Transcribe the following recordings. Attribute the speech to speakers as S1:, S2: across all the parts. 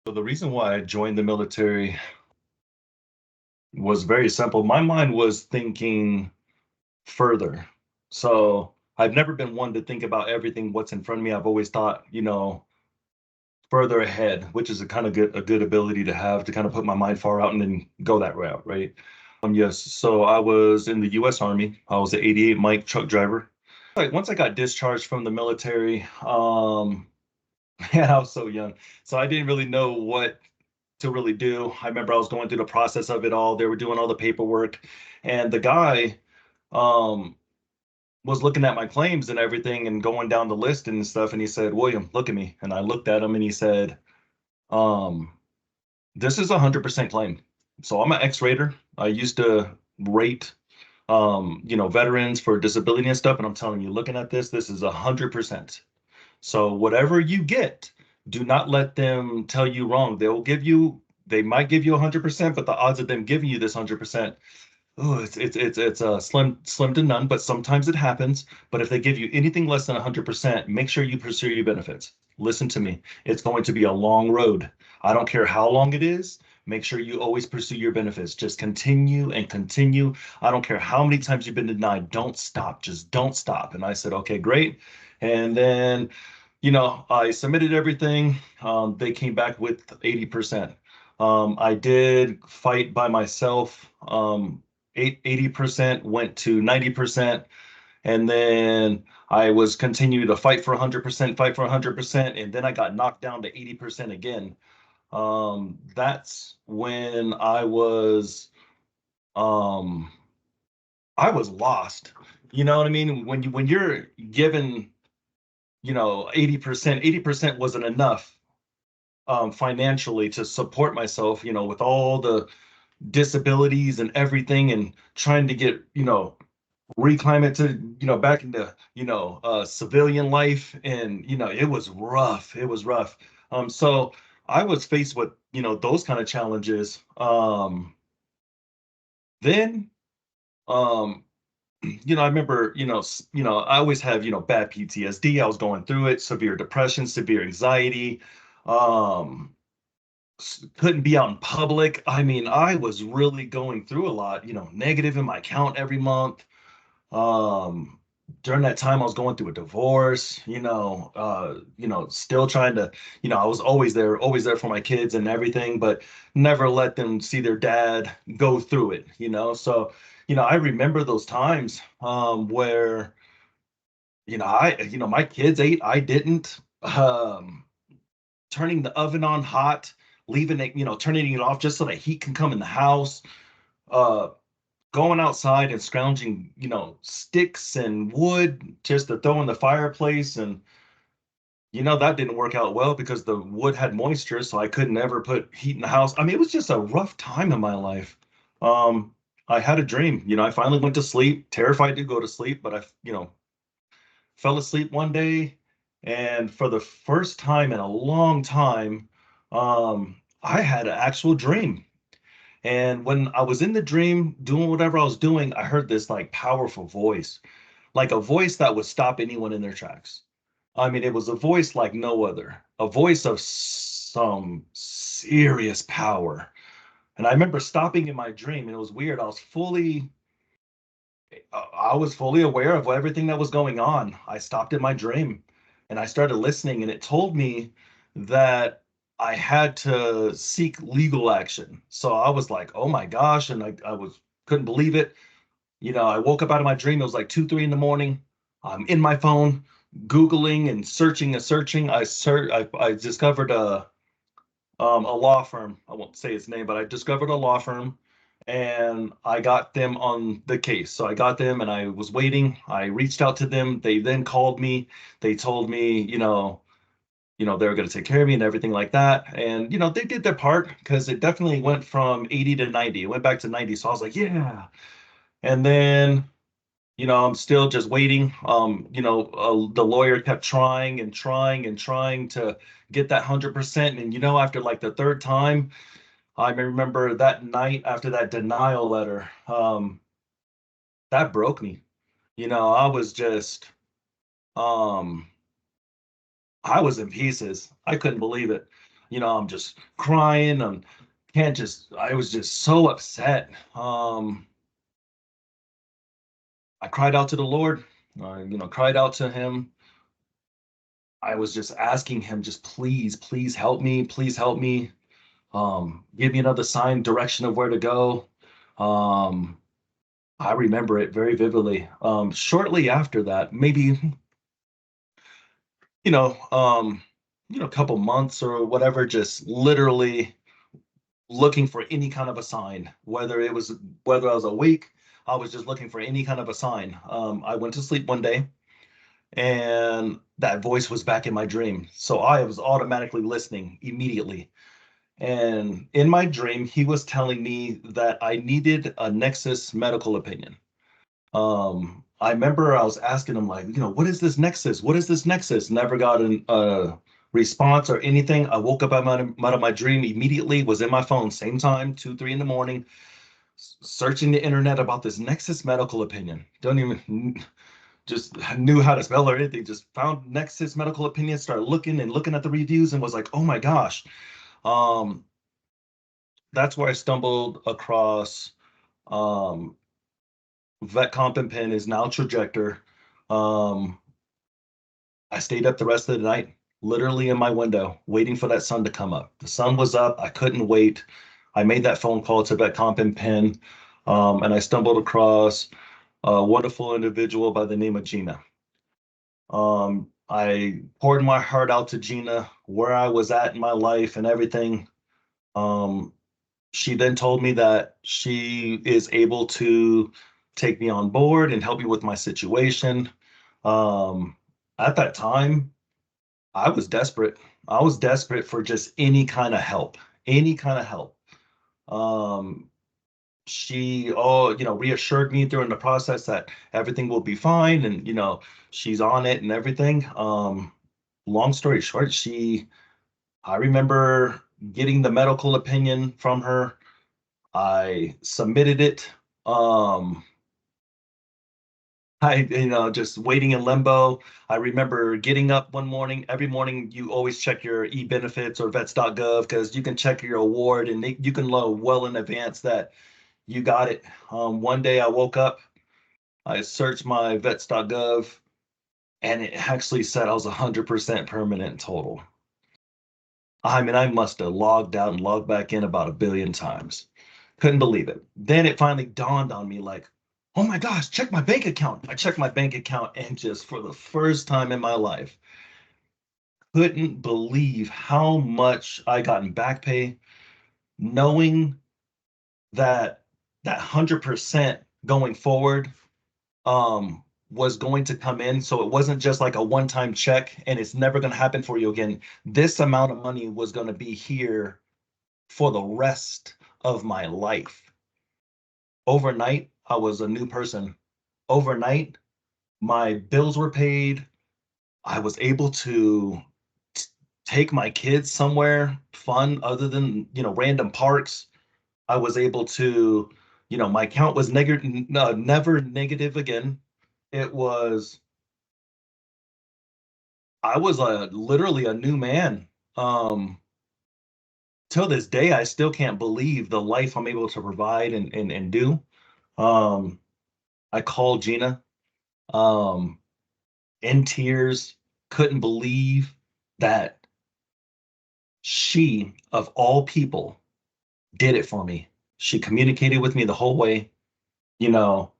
S1: So the reason why I joined the military was very simple. My mind was thinking further. So I've never been one to think about everything what's in front of me. I've always thought, further ahead, which is a good ability to have to kind of put my mind far out and then go that route, right? Yes. So I was in the U.S. Army. I was an 88 Mike truck driver. Like once I got discharged from the military, man, I was so young, so I didn't really know what to really do. I remember I was going through the process of it all. They were doing all the paperwork, and the guy um, was looking at my claims and everything and going down the list and stuff. And he said, "William, look at me." And I looked at him and he said, um, "This is 100% claim." So I'm an X-rater. I used to rate, veterans for disability and stuff. And I'm telling you, looking at this is 100%. So whatever you get, do not let them tell you wrong. They might give you 100%, but the odds of them giving you this 100%, oh, it's slim to none. But sometimes it happens. But if they give you anything less than 100%, make sure you pursue your benefits. Listen to me. It's going to be a long road. I don't care how long it is. Make sure you always pursue your benefits. Just continue and continue. I don't care how many times you've been denied. Don't stop. Just don't stop. And I said, okay, great. And then I submitted everything. They came back with 80%. I did fight by myself. 80% went to 90%. And then I was continuing to fight for 100%, fight for 100%. And then I got knocked down to 80% again. That's when um, I was lost. You know what I mean? When you're given 80% wasn't enough financially to support myself, with all the disabilities and everything and trying to get, reclimb it to, back into, civilian life. And, it was rough. It was rough. So I was faced with, those kind of challenges. Then, um, I remember, I always have, bad PTSD. I was going through it, severe depression, severe anxiety. Um, couldn't be out in public. I mean, I was really going through a lot, negative in my account every month. Um, During that time, I was going through a divorce, still trying to, I was always there for my kids and everything, but never let them see their dad go through it. So, I remember those times where, my kids ate, I didn't. Turning the oven on hot, leaving it, turning it off just so that heat can come in the house. Uh, Going outside and scrounging, sticks and wood just to throw in the fireplace. And, that didn't work out well because the wood had moisture, so I could never put heat in the house. I mean, it was just a rough time in my life. Um, I had a dream, I finally went to sleep, terrified to go to sleep, but I, fell asleep one day. And for the first time in a long time, I had an actual dream. And when I was in the dream doing whatever I was doing, I heard this like powerful voice, like a voice that would stop anyone in their tracks. I mean, it was a voice like no other, a voice of some serious power. And I remember stopping in my dream, and it was weird. I was fully aware of everything that was going on. I stopped in my dream and I started listening, and it told me that I had to seek legal action. So I was like, oh my gosh. And I was couldn't believe it. I woke up out of my dream. It was like 2, 3 in the morning. I'm in my phone, Googling and searching and searching. I discovered a law firm. I won't say its name, but I discovered a law firm and I got them on the case. So I got them and I was waiting. I reached out to them. They then called me. They told me, they were going to take care of me and everything like that. And, they did their part because it definitely went from 80 to 90. It went back to 90. So I was like, yeah. And then, I'm still just waiting. The lawyer kept trying and trying and trying to get that 100%. And, after like the third time, I remember that night after that denial letter, that broke me. I was just, um, I was in pieces. I couldn't believe it. I'm just crying. I was just so upset. I cried out to the Lord, cried out to him. I was just asking him, just please, please help me, please help me. Give me another sign, direction of where to go. Um, I remember it very vividly. Shortly after that, maybe, you know, um, a couple months or whatever, just literally looking for any kind of a sign, whether I was awake, I was just looking for any kind of a sign. I went to sleep one day and that voice was back in my dream. So I was automatically listening immediately. And in my dream, he was telling me that I needed a Nexus medical opinion. I remember I was asking him, like, what is this Nexus? What is this Nexus? Never got a response or anything. I woke up out of my dream immediately, was in my phone, same time, 2, 3 in the morning, searching the internet about this Nexus medical opinion. Don't even just knew how to spell or anything. Just found Nexus medical opinion, started looking and looking at the reviews, and was like, oh my gosh. Um, that's where I stumbled across um, Vet Comp and Pen is now Trajector. Um, I stayed up the rest of the night, literally in my window, waiting for that sun to come up. The sun was up. I couldn't wait. I made that phone call to Vet Comp and Pen, and I stumbled across a wonderful individual by the name of Gina. I poured my heart out to Gina, where I was at in my life and everything. Um, she then told me that she is able to take me on board and help me with my situation. Um, at that time, I was desperate. I was desperate for just any kind of help, any kind of help. Um, she, reassured me during the process that everything will be fine and, she's on it and everything. Long story short, I remember getting the medical opinion from her. I submitted it. Um, just waiting in limbo. I remember getting up one morning. Every morning, you always check your e-benefits or vets.gov because you can check your award and you can know well in advance that you got it. One day I woke up, I searched my vets.gov, and it actually said I was 100% permanent total. I mean, I must have logged out and logged back in about a billion times. Couldn't believe it. Then it finally dawned on me like, oh my gosh, check my bank account. I checked my bank account and just for the first time in my life, couldn't believe how much I got in back pay, knowing that that 100% going forward was going to come in. So it wasn't just like a one-time check and it's never going to happen for you again. This amount of money was going to be here for the rest of my life. Overnight, I was a new person. Overnight, my bills were paid. I was able to take my kids somewhere fun other than, random parks. I was able to, my account was never negative again. It was, I was literally a new man. Um, till this day, I still can't believe the life I'm able to provide and do. Um, I called Gina um, in tears, couldn't believe that she, of all people, did it for me. She communicated with me the whole way, you know,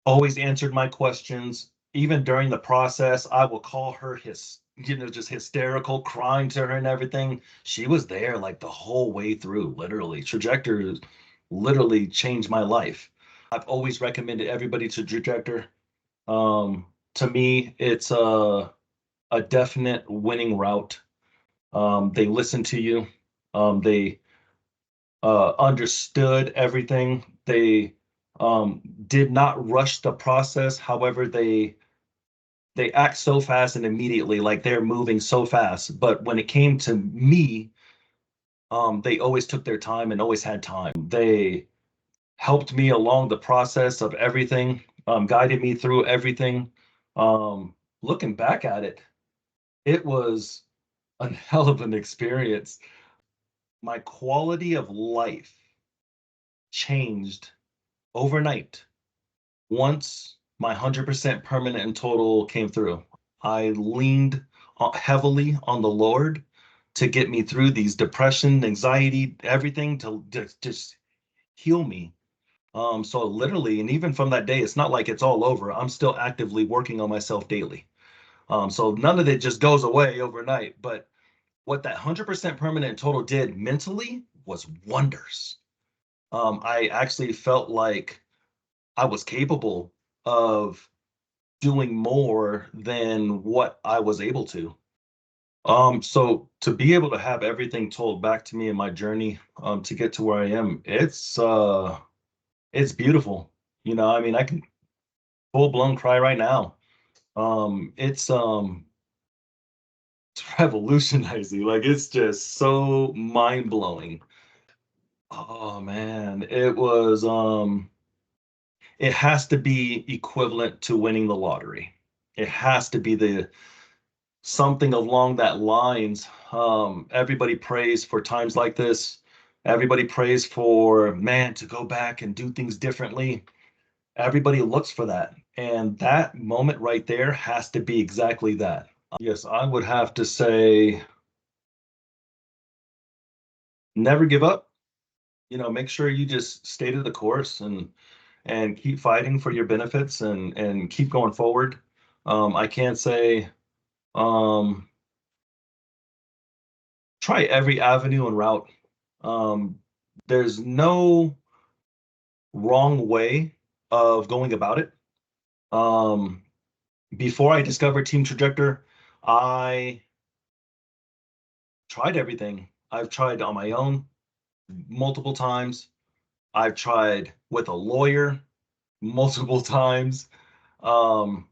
S1: always answered my questions. Even during the process, I will call her just hysterical, crying to her and everything. She was there like the whole way through, literally. Trajector literally changed my life. I've always recommended everybody to Trajector. To me, it's a definite winning route. They listen to you. They understood everything. They did not rush the process. However, they act so fast and immediately, like they're moving so fast. But when it came to me, they always took their time and always had time. They helped me along the process of everything, guided me through everything. Looking back at it, it was a hell of an experience. My quality of life changed overnight once my 100% permanent and total came through. I leaned heavily on the Lord to get me through these depression, anxiety, everything to just heal me. So literally, and even from that day, it's not like it's all over. I'm still actively working on myself daily. So none of it just goes away overnight. But what that 100% permanent total did mentally was wonders. I actually felt like I was capable of doing more than what I was able to. So to be able to have everything told back to me in my journey, to get to where I am, it's beautiful. I mean, I can full blown cry right now. It's revolutionizing. Like it's just so mind blowing. Oh man, it has to be equivalent to winning the lottery. It has to be the something along that lines. Everybody prays for times like this. Everybody prays for man to go back and do things differently. Everybody looks for that. And that moment right there has to be exactly that. Yes, I would have to say never give up. Make sure you just stay to the course and keep fighting for your benefits and keep going forward. I can't say um, try every avenue and route. Um, there's no wrong way of going about it. Um, Before I discovered Team Trajector, I tried everything. I've tried on my own multiple times. I've tried with a lawyer multiple times. Um,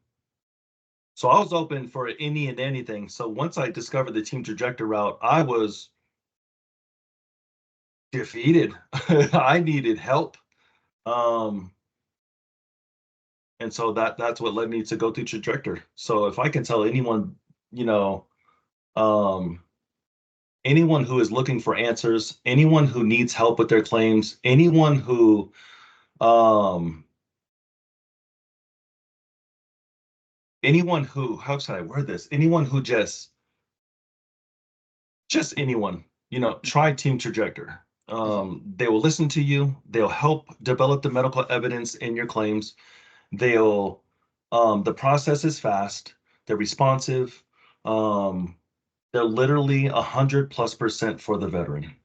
S1: so I was open for any and anything. So once I discovered the Team Trajector route, I was defeated. I needed help. Um, and so that's what led me to go through Trajector. So if I can tell anyone, you know, um, anyone who is looking for answers, anyone who needs help with their claims, um, anyone who, how should I word this? Anyone who just anyone, try Team Trajector. They will listen to you. They'll help develop the medical evidence in your claims. They'll, the process is fast. They're responsive. Um, they're literally 100+% for the veteran.